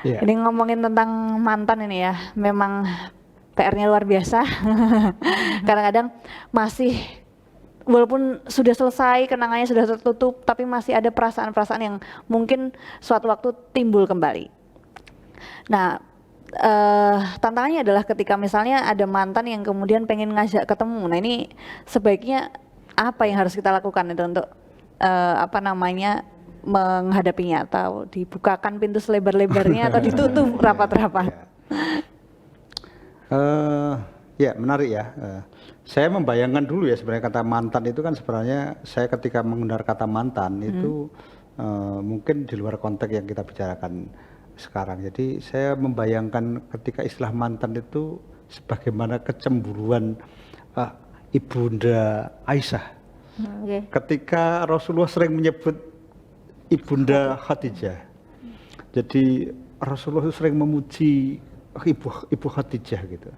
Iya. Ini ngomongin tentang mantan ini ya, memang PR-nya luar biasa. Kadang-kadang masih walaupun sudah selesai, kenangannya sudah tertutup, tapi masih ada perasaan-perasaan yang mungkin suatu waktu timbul kembali. Nah, tantangannya adalah ketika misalnya ada mantan yang kemudian pengen ngajak ketemu. Nah, ini sebaiknya apa yang harus kita lakukan itu untuk menghadapinya, atau dibukakan pintu selebar-lebarnya atau ditutup rapat-rapat? Ya. Ya menarik ya. Saya membayangkan dulu ya sebenarnya kata mantan itu kan sebenarnya saya ketika menggunakan kata mantan itu mungkin di luar konteks yang kita bicarakan sekarang. Jadi saya membayangkan ketika istilah mantan itu sebagaimana kecemburuan Ibunda Aisyah. Okay. Ketika Rasulullah sering menyebut Ibunda Khadijah. Jadi Rasulullah sering memuji Ibu Khadijah gitu.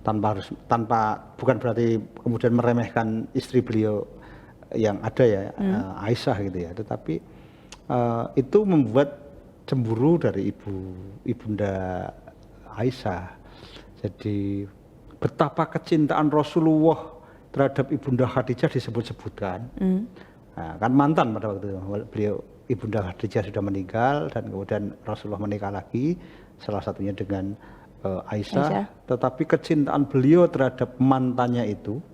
Bukan berarti kemudian meremehkan istri beliau yang ada ya, Aisyah gitu ya, tetapi itu membuat cemburu dari Ibunda Aisyah. Jadi betapa kecintaan Rasulullah terhadap Ibunda Khadijah disebut-sebutkan. Nah, kan mantan pada waktu itu, beliau Ibunda Khadijah sudah meninggal dan kemudian Rasulullah menikah lagi, salah satunya dengan Aisyah, tetapi kecintaan beliau terhadap mantannya itu,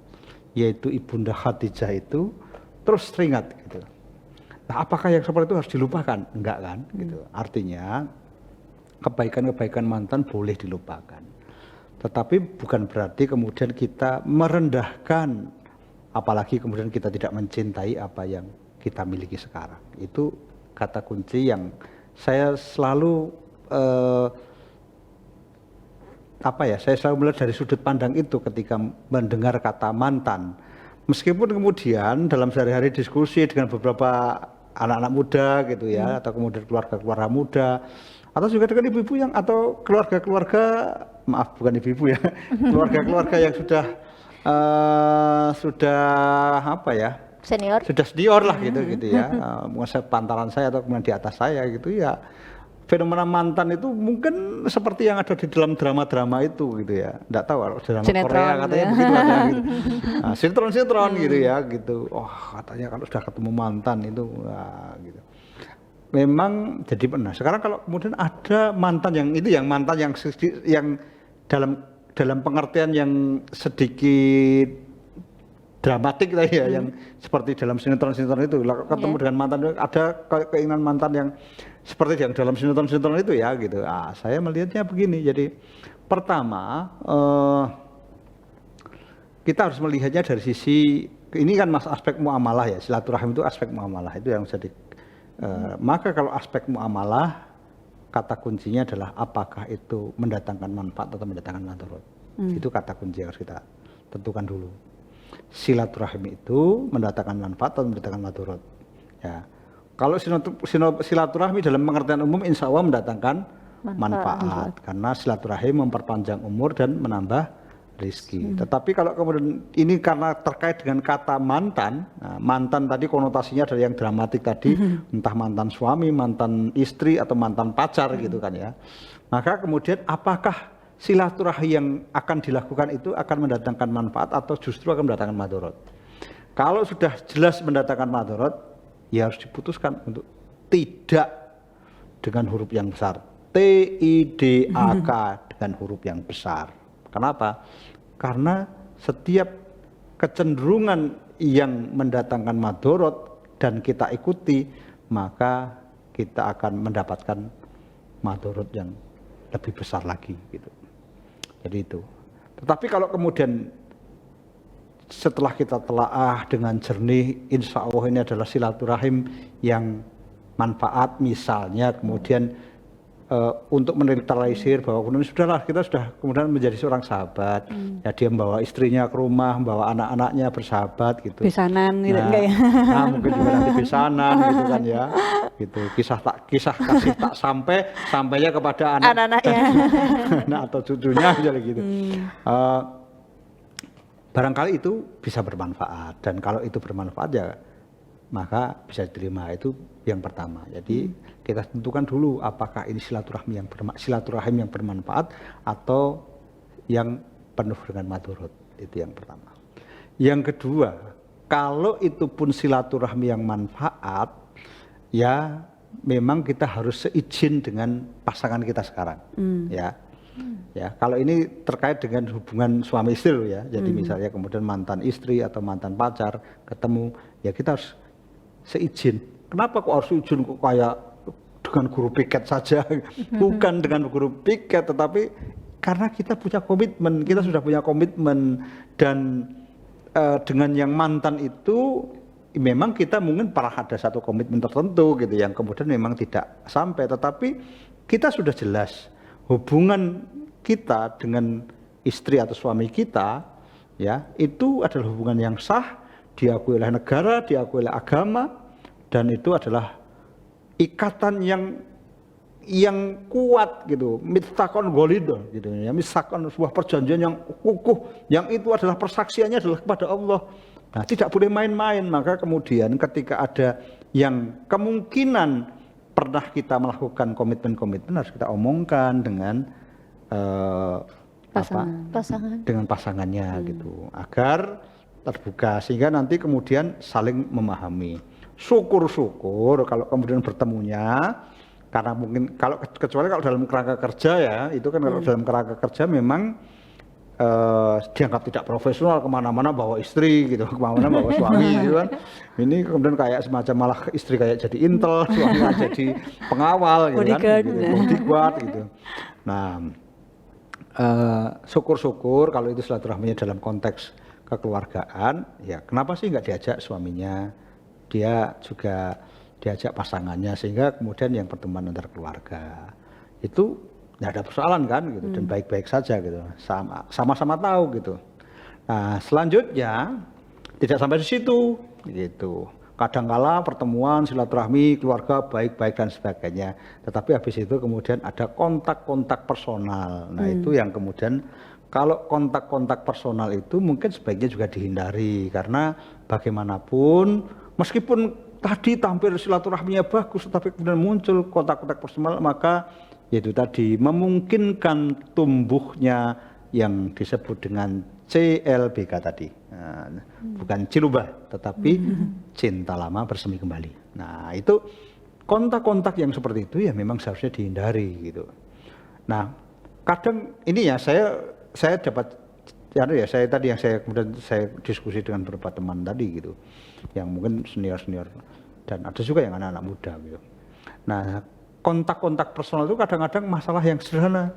yaitu Ibunda Khadijah itu terus teringat gitu. Nah, apakah yang seperti itu harus dilupakan? Enggak kan? Gitu. Artinya kebaikan-kebaikan mantan boleh dilupakan, tetapi bukan berarti kemudian kita merendahkan, apalagi kemudian kita tidak mencintai apa yang kita miliki sekarang. Itu kata kunci yang saya selalu saya selalu melihat dari sudut pandang itu ketika mendengar kata mantan. Meskipun kemudian dalam sehari-hari diskusi dengan beberapa anak-anak muda gitu ya, atau kemudian keluarga-keluarga muda, atau juga dengan ibu-ibu yang atau keluarga-keluarga, maaf bukan ibu-ibu ya, keluarga-keluarga yang sudah apa ya, sudah senior lah gitu ya, mungkin pantaran saya atau kemudian di atas saya gitu ya. Fenomena mantan itu mungkin seperti yang ada di dalam drama-drama itu gitu ya. Nggak tahu kalau drama Korea katanya begitu ada gitu. Nah, sinetron gitu ya gitu. Oh katanya kalau sudah ketemu mantan itu gitu. Memang jadi pernah. Sekarang kalau kemudian ada mantan yang itu yang mantan yang dalam pengertian yang sedikit dramatik tadi ya, yang seperti dalam sinetron itu ketemu dengan mantan, ada keinginan mantan yang seperti yang dalam sinetron itu ya gitu. Saya melihatnya begini. Jadi pertama kita harus melihatnya dari sisi ini kan aspek muamalah ya, silaturahim itu aspek muamalah itu yang jadi maka kalau aspek muamalah kata kuncinya adalah apakah itu mendatangkan manfaat atau mendatangkan madarat. Itu kata kunci yang harus kita tentukan dulu. Silaturahim itu mendatangkan manfaat atau mendatangkan madarat. Ya. Kalau silaturahmi dalam pengertian umum insya Allah mendatangkan manfaat. Karena silaturahim memperpanjang umur dan menambah rezeki. Tetapi kalau kemudian ini karena terkait dengan kata mantan, mantan tadi konotasinya dari yang dramatik tadi, entah mantan suami, mantan istri atau mantan pacar gitu kan ya. Maka kemudian apakah silaturahmi yang akan dilakukan itu akan mendatangkan manfaat atau justru akan mendatangkan madarat? Kalau sudah jelas mendatangkan madarat, ya harus diputuskan untuk tidak dengan huruf yang besar, TIDAK dengan huruf yang besar. Kenapa? Karena setiap kecenderungan yang mendatangkan madarat dan kita ikuti, maka kita akan mendapatkan madarat yang lebih besar lagi gitu. Jadi itu. Tetapi kalau kemudian setelah kita telaah dengan jernih, insya Allah ini adalah silaturahim yang manfaat, misalnya kemudian untuk menetralisir bahwa kemudian sudahlah kita sudah kemudian menjadi seorang sahabat, ya dia membawa istrinya ke rumah, membawa anak-anaknya bersahabat gitu. Besanan gitu enggak ya? Nah mungkin juga nanti besanan gitu kan ya, gitu kisah kasih tak sampainya kepada anak-anaknya anak atau cucunya gitu. Barangkali itu bisa bermanfaat, dan kalau itu bermanfaat ya maka bisa diterima. Itu yang pertama. Jadi kita tentukan dulu apakah ini silaturahim yang bermanfaat atau yang penuh dengan madorot. Itu yang pertama. Yang kedua, kalau itu pun silaturahmi yang manfaat, ya memang kita harus seizin dengan pasangan kita sekarang, ya. Ya, kalau ini terkait dengan hubungan suami istri loh ya. Jadi misalnya kemudian mantan istri atau mantan pacar ketemu, ya kita harus seizin. Kenapa kok harus izin kok kayak dengan guru piket saja? Bukan dengan guru piket, tetapi karena kita punya komitmen, kita sudah punya komitmen dan dengan yang mantan itu memang kita mungkin pernah ada satu komitmen tertentu gitu yang kemudian memang tidak sampai, tetapi kita sudah jelas hubungan kita dengan istri atau suami kita ya itu adalah hubungan yang sah, diakui oleh negara, diakui oleh agama, dan itu adalah ikatan yang kuat gitu, mitsaqon ghalidh gitu ya, mitsaqon sebuah perjanjian yang kukuh, yang itu adalah persaksiannya adalah kepada Allah. Nah, tidak boleh main-main. Maka kemudian ketika ada yang kemungkinan pernah kita melakukan komitmen-komitmen, harus kita omongkan dengan dengan pasangannya gitu, agar terbuka sehingga nanti kemudian saling memahami. Syukur-syukur kalau kemudian bertemunya, karena mungkin kecuali kalau dalam kerangka kerja ya, itu kan kalau dalam kerangka kerja memang dianggap tidak profesional, kemana-mana bawa istri gitu, kemana-mana bawa suami gitu kan. Ini kemudian kayak semacam malah istri kayak jadi intel, suaminya jadi pengawal gitu kan, bodyguard gitu. Nah, syukur-syukur kalau itu silaturahminya dalam konteks kekeluargaan, ya kenapa sih nggak diajak suaminya, dia juga diajak pasangannya, sehingga kemudian yang pertemuan antar keluarga itu nggak ada persoalan kan gitu, dan baik-baik saja gitu, sama-sama tahu gitu. Nah selanjutnya tidak sampai di situ gitu, kadangkala pertemuan silaturahmi keluarga baik-baik dan sebagainya, tetapi habis itu kemudian ada kontak-kontak personal. Nah itu yang kemudian kalau kontak-kontak personal itu mungkin sebaiknya juga dihindari, karena bagaimanapun meskipun tadi tampil silaturahminya bagus, tetapi kemudian muncul kontak-kontak personal, maka yaitu tadi memungkinkan tumbuhnya yang disebut dengan CLBK tadi. Nah, bukan cilubah, tetapi cinta lama bersemi kembali. Nah itu kontak-kontak yang seperti itu ya memang seharusnya dihindari gitu. Nah kadang ini ya saya dapat saya tadi yang kemudian saya diskusi dengan beberapa teman tadi gitu, yang mungkin senior dan ada juga yang anak-anak muda gitu. Nah kontak-kontak personal itu kadang-kadang masalah yang sederhana.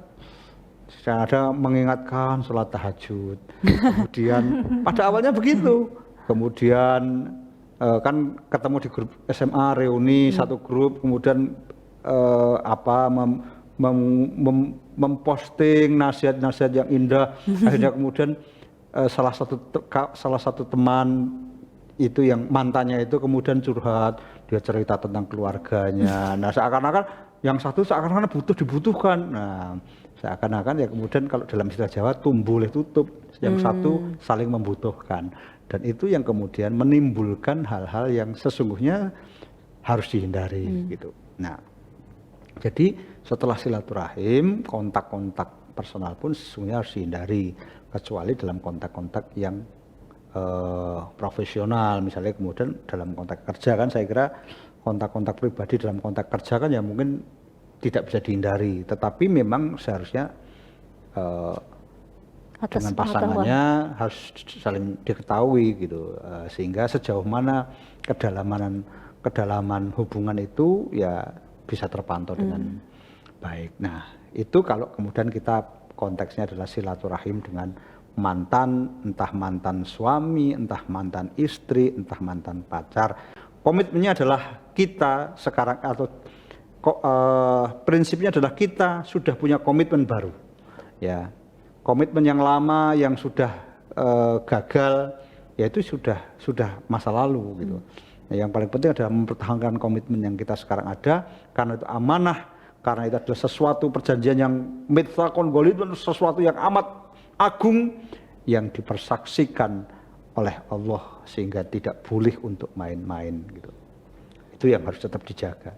Ada mengingatkan sholat tahajud, kemudian pada awalnya begitu, kemudian kan ketemu di grup SMA reuni satu grup, kemudian memposting nasihat-nasihat yang indah, akhirnya kemudian salah satu teman itu yang mantannya itu kemudian curhat, dia cerita tentang keluarganya. Nah seakan-akan yang satu seakan-akan dibutuhkan. Nah seakan-akan ya kemudian kalau dalam istilah Jawa tumbuh boleh tutup, yang satu saling membutuhkan, dan itu yang kemudian menimbulkan hal-hal yang sesungguhnya harus dihindari gitu. Nah jadi setelah silaturahim, kontak-kontak personal pun sesungguhnya harus dihindari, kecuali dalam kontak-kontak yang profesional. Misalnya kemudian dalam kontak kerja kan saya kira kontak-kontak pribadi dalam kontak kerja kan ya mungkin tidak bisa dihindari, tetapi memang seharusnya dengan pasangannya harus saling diketahui gitu, sehingga sejauh mana kedalaman hubungan itu ya bisa terpantau dengan baik. Nah itu kalau kemudian kita konteksnya adalah silaturahim dengan mantan, entah mantan suami, entah mantan istri, entah mantan pacar. Komitmennya adalah kita sekarang atau prinsipnya adalah kita sudah punya komitmen baru. Ya, komitmen yang lama yang sudah gagal, ya itu sudah masa lalu gitu. Yang paling penting adalah mempertahankan komitmen yang kita sekarang ada, karena itu amanah, karena itu adalah sesuatu perjanjian yang mitsaqon ghalidh, sesuatu yang amat agung yang dipersaksikan oleh Allah, sehingga tidak boleh untuk main-main gitu. Itu yang harus tetap dijaga.